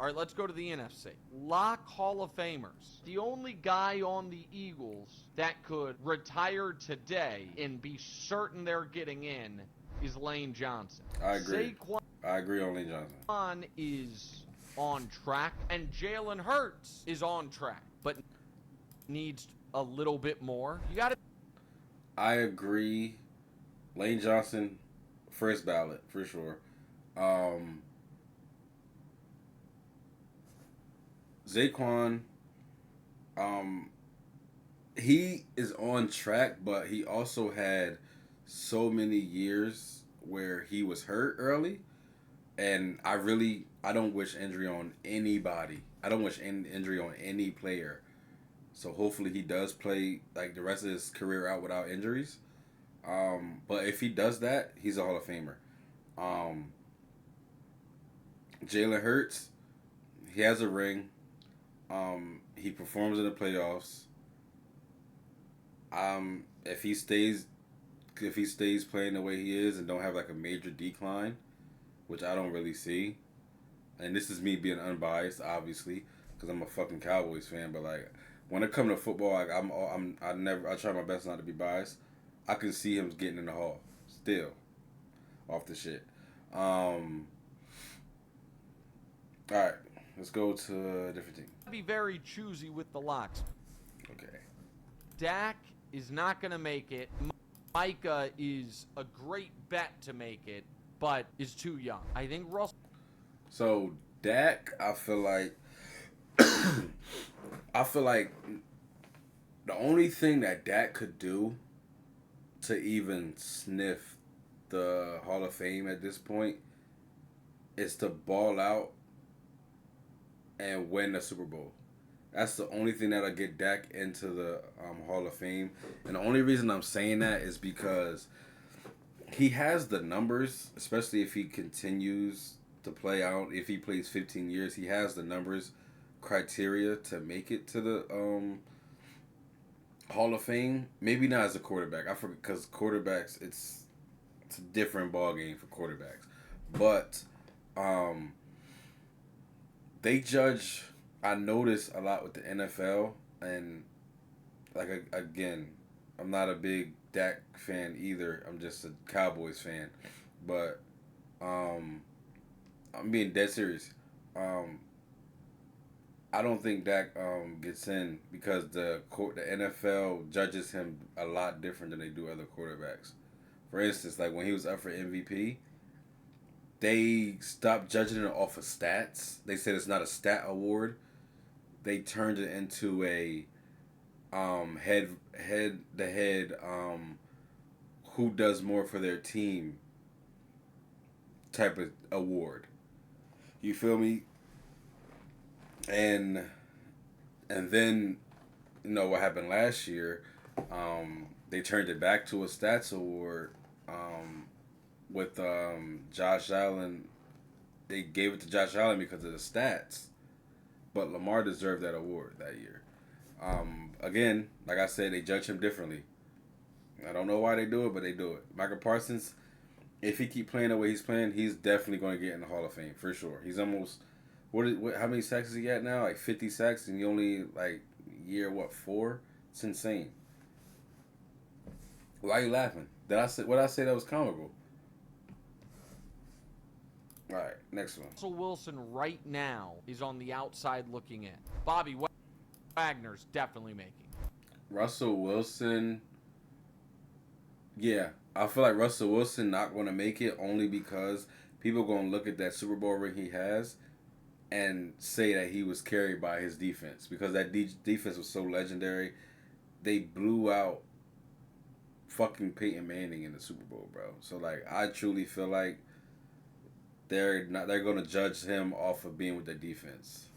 All right, let's go to the NFC. Lock Hall of Famers. The only guy on the Eagles that could retire today and be certain they're getting in is Lane Johnson. I agree. I agree on Lane Johnson. Saquon is on track, and Jalen Hurts is on track, but needs a little bit more. You got to. I agree. Lane Johnson, first ballot for sure. Saquon, he is on track, but he also had so many years where he was hurt early, and I don't wish injury on anybody. I don't wish injury on any player. So hopefully he does play like the rest of his career out without injuries. But if he does that, he's a Hall of Famer. Um, Jalen Hurts, he has a ring. He performs in the playoffs. If he stays playing the way he is and don't have like a major decline, which I don't really see, and this is me being unbiased, obviously, because I'm a fucking Cowboys fan. But like, when it comes to football, like I try my best not to be biased. I can see him getting in the Hall still, off the shit. All right, let's go to a different team. Be very choosy with the locks. Okay. Dak is not going to make it. Micah is a great bet to make it, but is too young. I think Russell. So Dak, I feel like the only thing that Dak could do to even sniff the Hall of Fame at this point is to ball out and win the Super Bowl. That's the only thing that'll get Dak into the Hall of Fame. And the only reason I'm saying that is because he has the numbers, especially if he continues to play out. If he plays 15 years, he has the numbers, criteria to make it to the Hall of Fame. Maybe not as a quarterback. I forget, because quarterbacks, it's a different ball game for quarterbacks. But they judge. I notice a lot with the NFL, and like again, I'm not a big Dak fan either. I'm just a Cowboys fan, but I'm being dead serious. I don't think Dak gets in because the NFL judges him a lot different than they do other quarterbacks. For instance, like when he was up for MVP, they stopped judging it off of stats. They said it's not a stat award. They turned it into a head to head who does more for their team type of award. You feel me? And then what happened last year? They turned it back to a stats award with Josh Allen. They gave it to Josh Allen because of the stats, but Lamar deserved that award that year. Again, like I said, they judge him differently. I don't know why they do it, but they do it. Michael Parsons, if he keep playing the way he's playing, he's definitely going to get in the Hall of Fame for sure. He's almost how many sacks is he at now? Like 50 sacks, and he only like year 4? It's insane. Why are you laughing? What I say that was comical? All right, next one. Russell Wilson right now is on the outside looking in. Bobby Wagner's definitely making. Russell Wilson. Yeah, I feel like Russell Wilson not going to make it only because people going to look at that Super Bowl ring he has and say that he was carried by his defense because that defense was so legendary. They blew out fucking Peyton Manning in the Super Bowl, bro. So like, I truly feel like they're going to judge him off of being with the defense.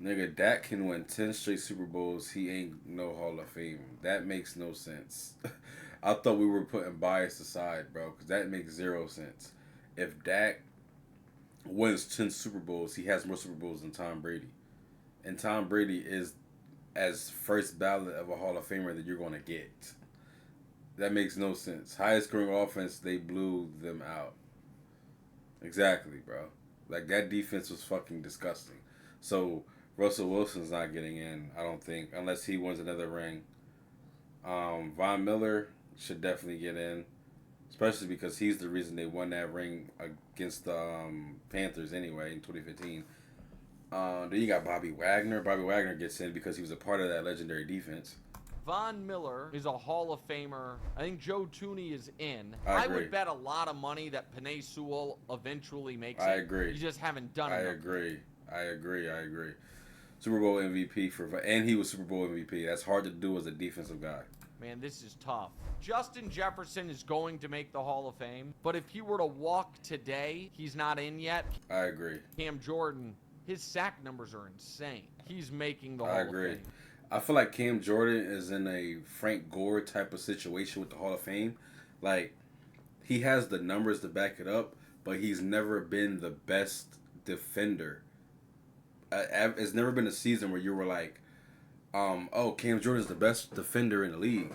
Nigga, Dak can win 10 straight Super Bowls. He ain't no Hall of Fame. That makes no sense. I thought we were putting bias aside, bro, because that makes zero sense. If Dak wins 10 Super Bowls, he has more Super Bowls than Tom Brady. And Tom Brady is as first ballot of a Hall of Famer that you're going to get. That makes no sense. Highest scoring offense, they blew them out. Exactly, bro. Like that defense was fucking disgusting. So Russell Wilson's not getting in, I don't think, unless he wins another ring. Von Miller should definitely get in, especially because he's the reason they won that ring against the Panthers anyway in 2015. Then you got Bobby Wagner. Bobby Wagner gets in because he was a part of that legendary defense. Von Miller is a Hall of Famer. I think Joe Tooney is in. I would agree. bet a lot of money that Penei Sewell eventually makes I it. agree. You just haven't done I it. agree. Super Bowl MVP and he was Super Bowl MVP. That's hard to do as a defensive guy. Man, this is tough. Justin Jefferson is going to make the Hall of Fame, but if he were to walk today, he's not in yet. I agree. Cam Jordan, his sack numbers are insane. He's making the Hall I of agree. Fame. I feel like Cam Jordan is in a Frank Gore type of situation with the Hall of Fame. Like, he has the numbers to back it up, but he's never been the best defender. It's never been a season where you were like, oh, Cam Jordan's the best defender in the league.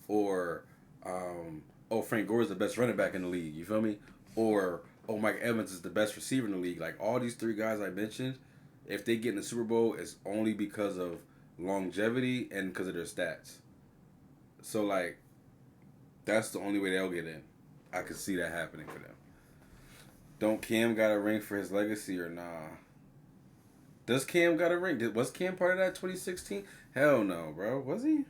Or, oh, Frank Gore is the best running back in the league. You feel me? Or, oh, Mike Evans is the best receiver in the league. Like, all these three guys I mentioned, if they get in the Super Bowl, it's only because of longevity and because of their stats. So, like, that's the only way they'll get in. I could see that happening for them. Don't Cam got a ring for his legacy or nah? Does Cam got a ring? Was Cam part of that 2016? Hell no, bro. Was he?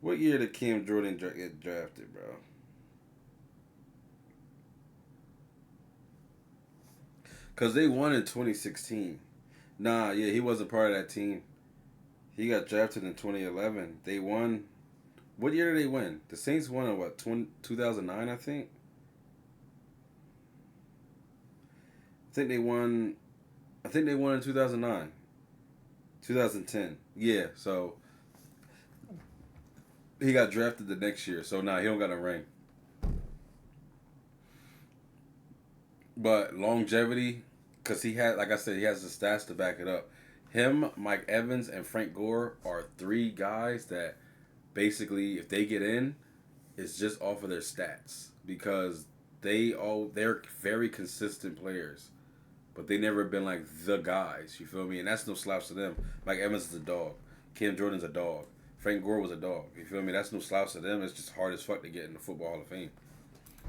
What year did Cam Jordan get drafted, bro? Because they won in 2016. Nah, yeah, he wasn't part of that team. He got drafted in 2011. They won. What year did they win? The Saints won in what, 2009, I think? I think they won in 2009. 2010. Yeah, so he got drafted the next year. So nah, he don't got a ring. But longevity, because he had, like I said, he has the stats to back it up. Him, Mike Evans, and Frank Gore are three guys that basically, if they get in, it's just off of their stats. Because they're very consistent players. But they never been like the guys, you feel me? And that's no slouch to them. Mike Evans is a dog. Cam Jordan's a dog. Frank Gore was a dog. You feel me? That's no slouch to them. It's just hard as fuck to get in the Football Hall of Fame.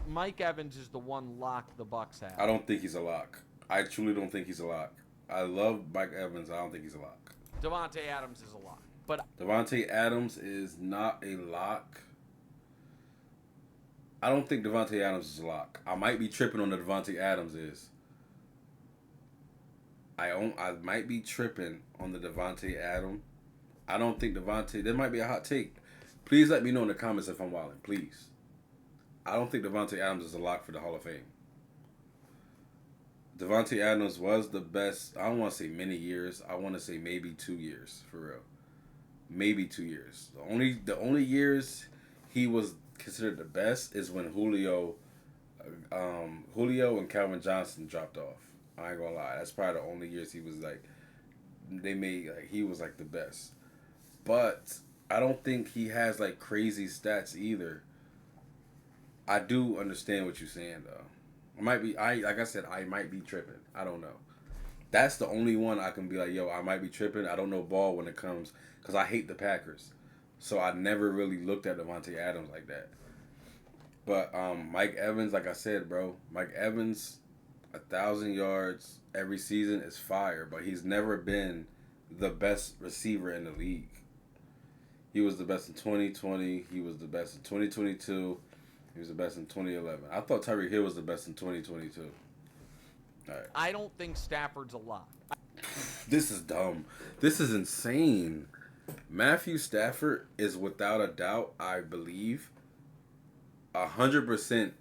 Mike Evans is the one lock the Bucks have. I don't think he's a lock. I truly don't think he's a lock. I love Mike Evans. I don't think he's a lock. Davante Adams is a lock. But Davante Adams is not a lock. I don't think Davante Adams is a lock. I might be tripping on the Davante Adams is. I might be tripping on the Davante Adams. I don't think Davante. There might be a hot take. Please let me know in the comments if I'm wilding. Please. I don't think Davante Adams is a lock for the Hall of Fame. Davante Adams was the best. I don't want to say many years. I want to say maybe 2 years for real. Maybe 2 years. The only years he was considered the best is when Julio and Calvin Johnson dropped off. I ain't gonna lie. That's probably the only years he was like, he was like the best. But I don't think he has like crazy stats either. I do understand what you're saying though. Like I said, I might be tripping. I don't know. That's the only one I can be like, yo, I might be tripping. I don't know ball when it comes, because I hate the Packers. So I never really looked at Davante Adams like that. But Mike Evans, like I said, bro, Mike Evans, 1,000 yards every season is fire, but he's never been the best receiver in the league. He was the best in 2020. He was the best in 2022. He was the best in 2011. I thought Tyreek Hill was the best in 2022. All right. I don't think Stafford's a lock. This is dumb. This is insane. Matthew Stafford is without a doubt, I believe, 100%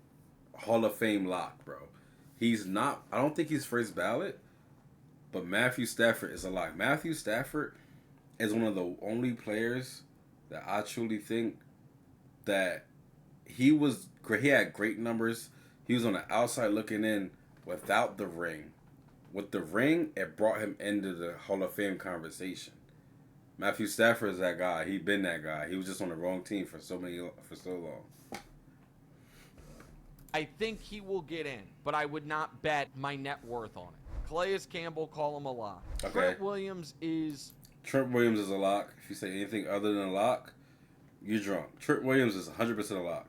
Hall of Fame lock, bro. He's not. I don't think he's first ballot, but Matthew Stafford is a lock. Matthew Stafford is one of the only players that I truly think that he had great numbers. He was on the outside looking in without the ring. With the ring, it brought him into the Hall of Fame conversation. Matthew Stafford is that guy. He been that guy. He was just on the wrong team for so long. I think he will get in, but I would not bet my net worth on it. Calais Campbell, call him a lock. Okay. Trent Williams is Trent Williams is a lock. If you say anything other than a lock, you're drunk. Trent Williams is 100% a lock.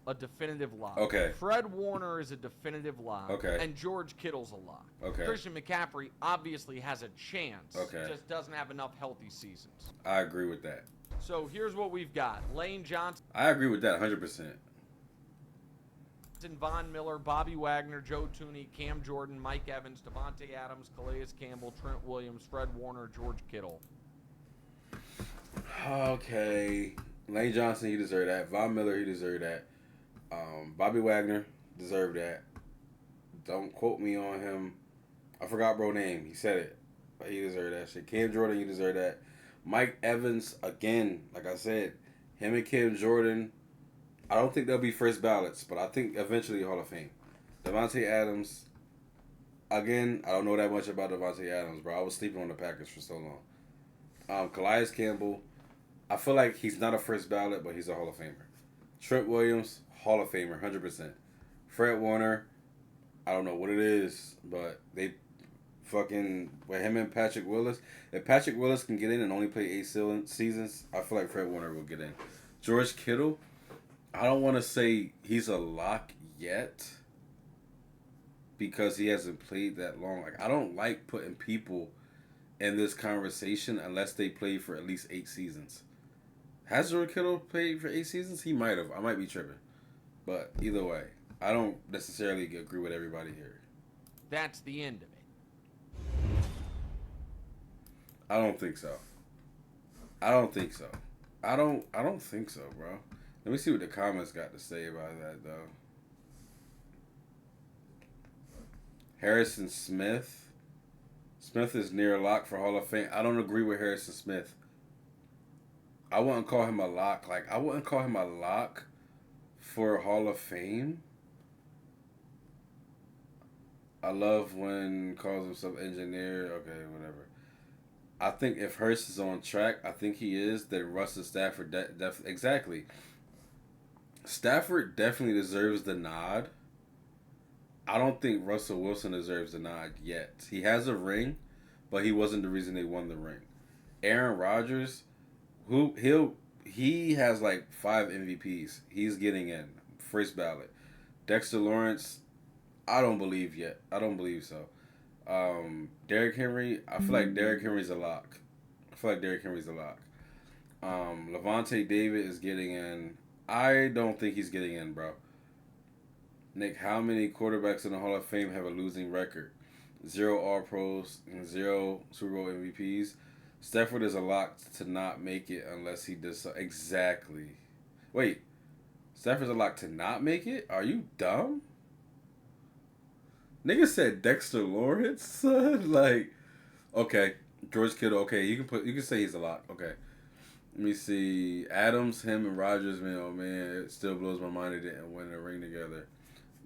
a definitive lock. Okay. Fred Warner is a definitive lock. Okay. And George Kittle's a lock. Okay. Christian McCaffrey obviously has a chance. Okay. Just doesn't have enough healthy seasons. I agree with that. So here's what we've got. Lane Johnson, I agree with that 100%. Von Miller, Bobby Wagner, Joe Tooney, Cam Jordan, Mike Evans, Devontae Adams, Calais Campbell, Trent Williams, Fred Warner, George Kittle. Okay. Lane Johnson, he deserved that. Von Miller, he deserved that. Bobby Wagner deserved that. Don't quote me on him. I forgot bro name. He said it. But he deserved that shit. Cam Jordan, he deserved that. Mike Evans, again, like I said, him and Cam Jordan, I don't think they'll be first ballots, but I think eventually Hall of Fame. Devontae Adams, again, I don't know that much about Devontae Adams, bro. I was sleeping on the Packers for so long. Calais Campbell, I feel like he's not a first ballot, but he's a Hall of Famer. Trent Williams, Hall of Famer, 100%. Fred Warner, I don't know what it is, but they fucking, with him and Patrick Willis, if Patrick Willis can get in and only play 8 seasons, I feel like Fred Warner will get in. George Kittle, I don't want to say he's a lock yet because he hasn't played that long. Like, I don't like putting people in this conversation unless they play for at least 8 seasons. Has George Kittle played for 8 seasons? He might have. I might be tripping. But either way, I don't necessarily agree with everybody here. That's the end of it. I don't think so. I don't think so. I don't think so, bro. Let me see what the comments got to say about that, though. Harrison Smith. Smith is near lock for Hall of Fame. I don't agree with Harrison Smith. I wouldn't call him a lock. Like, I wouldn't call him a lock for Hall of Fame. I love when calls himself engineer. Okay, whatever. I think if Hurst is on track, I think he is, then Russell Stafford exactly. Stafford definitely deserves the nod. I don't think Russell Wilson deserves the nod yet. He has a ring, but he wasn't the reason they won the ring. Aaron Rodgers, he has like 5 MVPs. He's getting in. First ballot. Dexter Lawrence, I don't believe yet. I don't believe so. Derrick Henry, I feel like Derrick Henry's a lock. Levante David is getting in. I don't think he's getting in, bro. Nick, how many quarterbacks in the Hall of Fame have a losing record? 0 All-Pros and 0 Super Bowl MVPs. Stafford is a lock to not make it unless he does so. Exactly. Wait. Stafford's a lock to not make it? Are you dumb? Nigga said Dexter Lawrence, son. Like, okay. George Kittle, okay, you can say he's a lock. Okay. Let me see. Adams, him, and Rodgers, man, oh man, it still blows my mind they didn't win a ring together.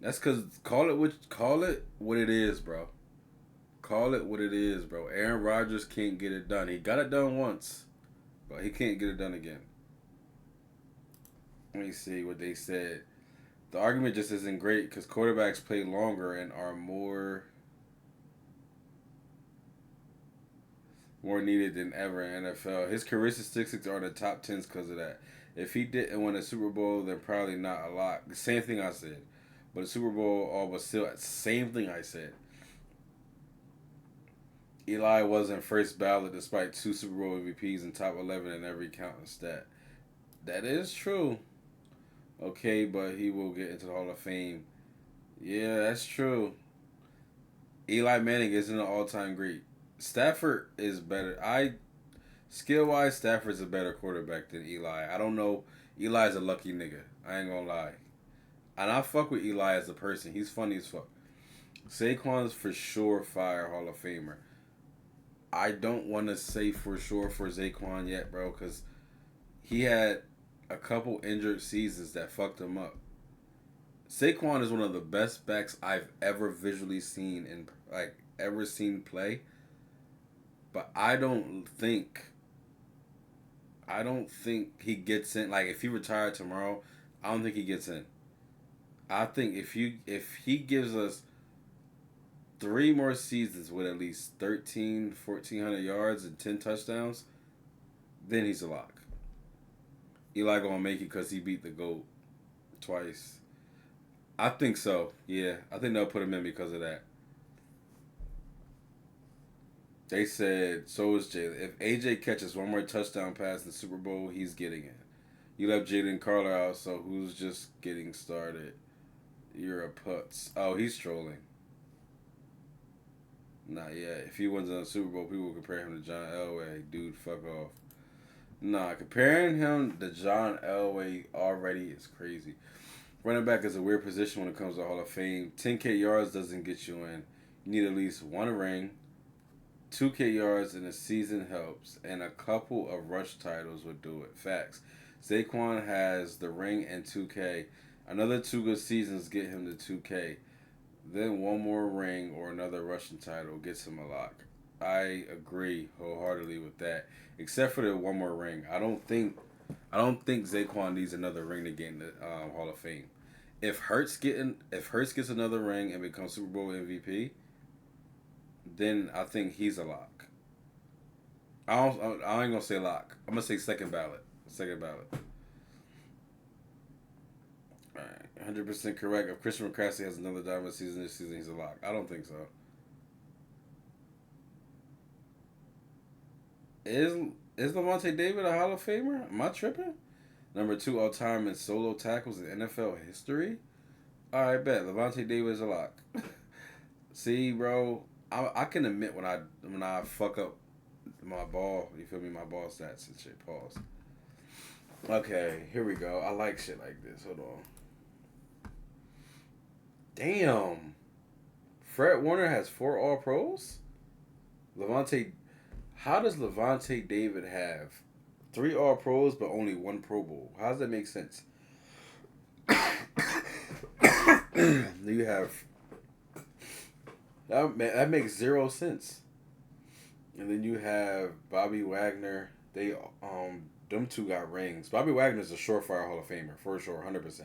That's because call it what it is, bro. Call it what it is, bro. Aaron Rodgers can't get it done. He got it done once, but he can't get it done again. Let me see what they said. The argument just isn't great because quarterbacks play longer and are more needed than ever in NFL. His career statistics are in the top 10s because of that. If he didn't win a Super Bowl, then probably not a lot. The same thing I said. But a Super Bowl, all but still, same thing I said. Eli wasn't first ballot despite 2 Super Bowl MVPs and top 11 in every count and stat. That is true. Okay, but he will get into the Hall of Fame. Yeah, that's true. Eli Manning isn't an all-time great. Stafford is better. Skill-wise, Stafford's a better quarterback than Eli. I don't know. Eli's a lucky nigga. I ain't gonna lie. And I fuck with Eli as a person. He's funny as fuck. Saquon's for sure fire Hall of Famer. I don't want to say for sure for Saquon yet, bro, because he had a couple injured seasons that fucked him up. Saquon is one of the best backs I've ever visually seen ever seen play. But I don't think he gets in. Like, if he retired tomorrow, I don't think he gets in. I think if he gives us 3 more seasons with at least 1,400 yards and 10 touchdowns, then he's a lock. Eli gonna make it because he beat the GOAT twice. I think so. Yeah, I think they'll put him in because of that. They said so is Jalen. If AJ catches 1 more touchdown pass in the Super Bowl, he's getting it. You left Jaden Carter out, so who's just getting started? You're a putz. Oh, he's trolling. Not yet. If he wins on the Super Bowl, people will compare him to John Elway. Dude, fuck off. Nah, comparing him to John Elway already is crazy. Running back is a weird position when it comes to Hall of Fame. 10K yards doesn't get you in. You need at least 1 ring. 2K yards in a season helps, and a couple of rush titles would do it. Facts. Saquon has the ring and 2K. Another 2 good seasons get him to 2K. Then 1 more ring or another rushing title gets him a lock. I agree wholeheartedly with that. Except for the 1 more ring. I don't think Saquon needs another ring to get in the Hall of Fame. If Hurts gets another ring and becomes Super Bowl MVP, then I think he's a lock. I ain't gonna say lock. I'm gonna say second ballot. Second ballot. All right, 100% correct. If Christian McCaffrey has another diamond season this season, he's a lock. I don't think so. Is Lavonte David a Hall of Famer? Am I tripping? Number 2 all time in solo tackles in NFL history. All right, bet Lavonte David is a lock. See, bro, I can admit when I fuck up my ball. You feel me? My ball stats and shit. Pause. Okay, here we go. I like shit like this. Hold on. Damn. Fred Warner has 4 All Pros. Lavonte. How does Lavonte David have 3 All Pros but only 1 Pro Bowl? How does that make sense? You have that makes 0 sense. And then you have Bobby Wagner. They them 2 got rings. Bobby Wagner's a surefire Hall of Famer for sure, 100%.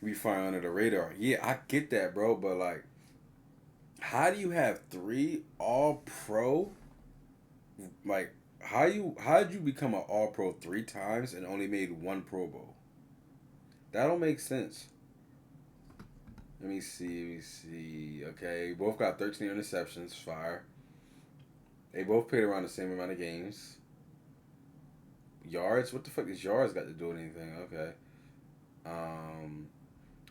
We fly under the radar. Yeah, I get that, bro. But like, how do you have 3 All Pro? Like, how did you become an All Pro 3 times and only made 1 Pro Bowl? That don't make sense. Let me see. Okay, both got 13 interceptions. Fire. They both played around the same amount of games. Yards? What the fuck is yards got to do with anything? Okay.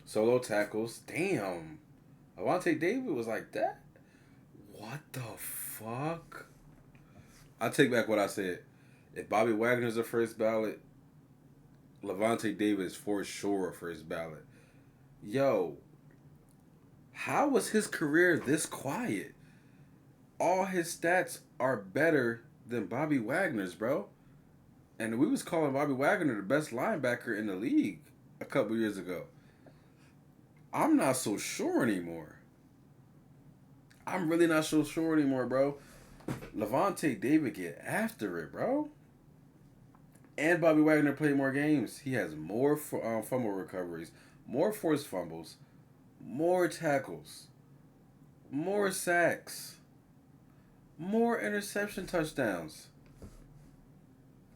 Solo tackles. Damn. Lavonte David was like that? What the fuck? I take back what I said. If Bobby Wagner's a first ballot, Lavonte David is for sure a first ballot. Yo, how was his career this quiet? All his stats are better than Bobby Wagner's, bro. And we was calling Bobby Wagner the best linebacker in the league a couple years ago. I'm not so sure anymore. I'm really not so sure anymore, bro. Lavonte David get after it, bro. And Bobby Wagner played more games. He has more fumble recoveries, more forced fumbles, more tackles, more sacks, more interception touchdowns.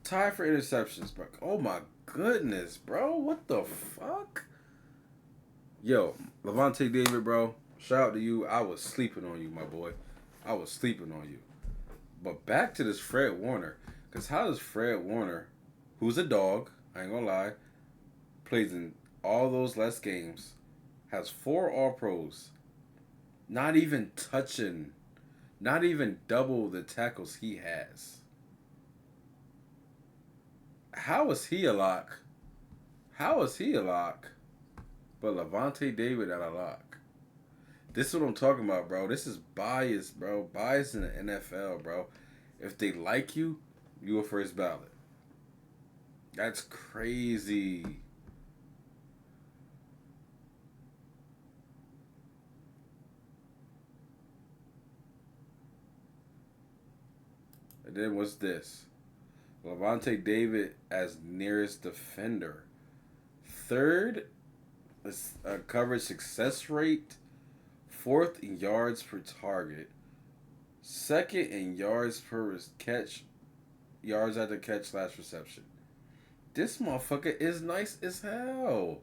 Tied for interceptions, bro. Oh my goodness, bro. What the fuck? Yo, Lavonte David, bro. Shout out to you. I was sleeping on you, my boy. I was sleeping on you. But back to this Fred Warner. Because how does Fred Warner, who's a dog, I ain't gonna lie, plays in all those less games, has 4 All Pros, not even double the tackles he has. How is he a lock? But Lavonte David at a lock. This is what I'm talking about, bro. This is bias, bro. Bias in the NFL, bro. If they like you, you a first ballot. That's crazy. And then what's this? Lavonte David as nearest defender. Third coverage success rate, fourth in yards per target, second in yards per catch, yards after catch / reception. This motherfucker is nice as hell.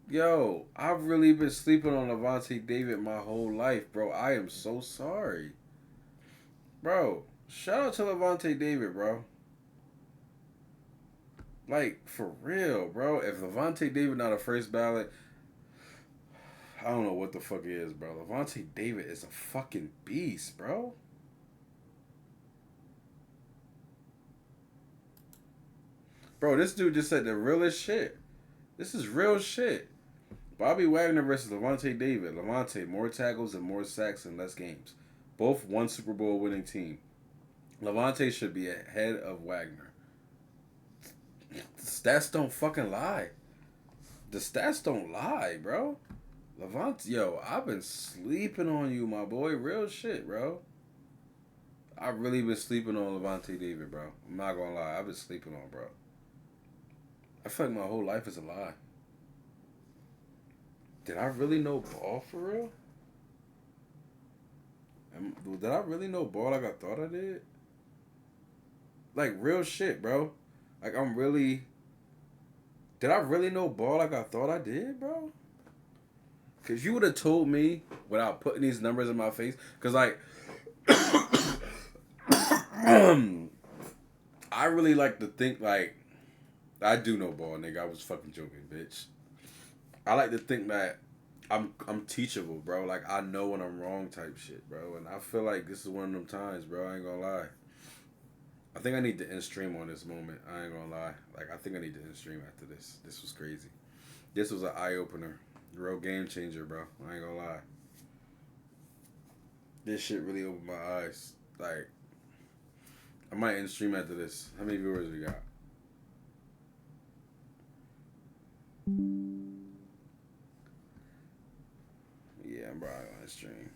Yo, I've really been sleeping on Lavonte David my whole life, bro. I am so sorry. Bro, shout out to Lavonte David, bro. Like, for real, bro. If Lavonte David not a first ballot, I don't know what the fuck he is, bro. Lavonte David is a fucking beast, bro. Bro, this dude just said the realest shit. This is real shit. Bobby Wagner versus Lavonte David. Lavonte, more tackles and more sacks in less games. Both one Super Bowl winning team. Lavonte should be ahead of Wagner. The stats don't fucking lie. The stats don't lie, bro. Lavonte, yo, I've been sleeping on you, my boy. Real shit, bro. I've really been sleeping on Lavonte David, bro. I'm not gonna lie. I've been sleeping on, bro. I feel like my whole life is a lie. Did I really know ball for real? Did I really know ball like I thought I did? Like, real shit, bro. Like, I'm really... Did I really know ball like I thought I did, bro? Because you would have told me without putting these numbers in my face. Because, like... I really like to think, like... I do know ball, nigga. I was fucking joking, bitch. I like to think that I'm teachable, bro. Like, I know when I'm wrong type shit, bro. And I feel like this is one of them times, bro. I ain't gonna lie. I think I need to end stream on this moment. I ain't gonna lie. Like, I think I need to end stream after this. This was crazy. This was an eye-opener. Real game changer, bro. I ain't gonna lie. This shit really opened my eyes. Like, I might end stream after this. How many viewers we got? Yeah, I'm probably gonna stream.